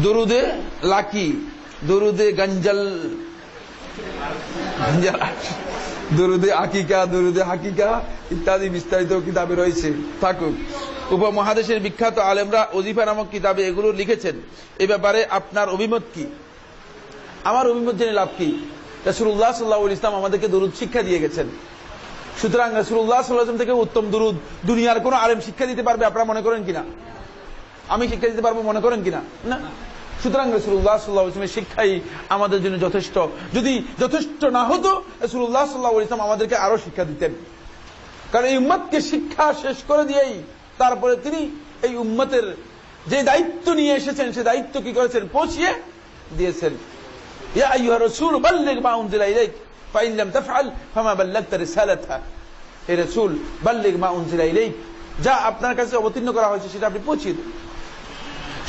দুরুদে লাকি, দুরুদে গঞ্জল, দুরুদে আকিকা, দুরুদে হাকিকা ইত্যাদি বিস্তারিত কিতাবে রয়েছে, থাকুক। উপমহাদেশের বিখ্যাত আলেমরা ওজিফা নামক কিতাবে এগুলো লিখেছেন। এ ব্যাপারে আপনার অভিমত কি? আমার অভিমত জেনে লাভ কি? রাসূলুল্লাহ সাল্লাল্লাহু আলাইহি ওয়াসাল্লাম আমাদেরকে দরুদ শিক্ষা দিয়ে গেছেন। সুতরাং রাসূলুল্লাহ সাল্লাল্লাহু আলাইহি ওয়াসাল্লাম থেকে উত্তম দরুদ দুনিয়ার কোন আলেম শিক্ষা দিতে পারবে আপনারা মনে করেন কিনা? আমি শিক্ষা দিতে পারবো মনে করেন কিনা? না। সুতরাং রাসূলুল্লাহ সাল্লাল্লাহু আলাইহি ওয়াসাল্লামের শিক্ষাই আমাদের জন্য যথেষ্ট। যদি যথেষ্ট না হতো, রাসূলুল্লাহ সাল্লাল্লাহু আলাইহি ওয়াসাল্লাম আমাদেরকে আরো শিক্ষা দিতেন। কারণ এই উম্মতকে শিক্ষা শেষ করে দিয়েই তারপরে তিনি এই উম্মতের যে দায়িত্ব নিয়ে এসেছেন সে দায়িত্ব কি করেছেন? পৌঁছিয়ে দিয়েছেন। ইয়া আইয়ুহা রাসূল বাল্লিগ মা উনজিলা ইলাইক ফাইন লাম তাফআল ফামা বাল্লাগতা রিসালাতা। হে রাসূল বাল্লিগ মা উনজিলা ইলাইক, যা আপনার কাছে অবতীর্ণ করা হয়েছে সেটা আপনি পৌঁছিয়ে দিন।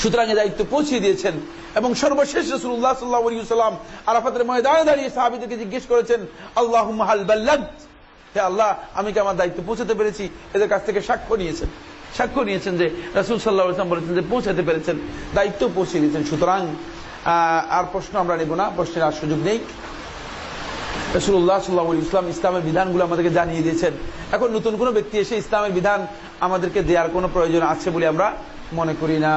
সুতরাং এই দায়িত্ব পৌঁছিয়ে দিয়েছেন। এবং সর্বশেষ রাসূলুল্লাহ সাল্লাল্লাহু আলাইহি ওয়াসাল্লাম আরাফাতের ময়দানে দাঁড়িয়ে সাহাবীদেরকে জিজ্ঞেস করেছেন, আল্লাহুম্মা হাল বাল্লাগত, হে আল্লাহ আমি কি আমার দায়িত্ব পৌঁছাতে পেরেছি? এদের কাছ থেকে সাক্ষ্য নিয়েছেন যে রাসূল সাল্লাল্লাহু আলাইহি ওয়াসাল্লাম বলেছেন যে পৌঁছাতে পেরেছেন, দায়িত্ব পৌঁছে দিয়েছেন। সুতরাং আর প্রশ্ন আমরা নেব না, প্রশ্নের আর সুযোগ নেই। রাসূলুল্লাহ সাল্লাল্লাহু আলাইহি ওয়াসাল্লাম ইসলামের বিধানগুলো আমাদেরকে জানিয়ে দিয়েছেন। এখন নতুন কোনো ব্যক্তি এসে ইসলামের বিধান আমাদেরকে দেওয়ার কোনো প্রয়োজন আছে বলে আমরা মনে করি না।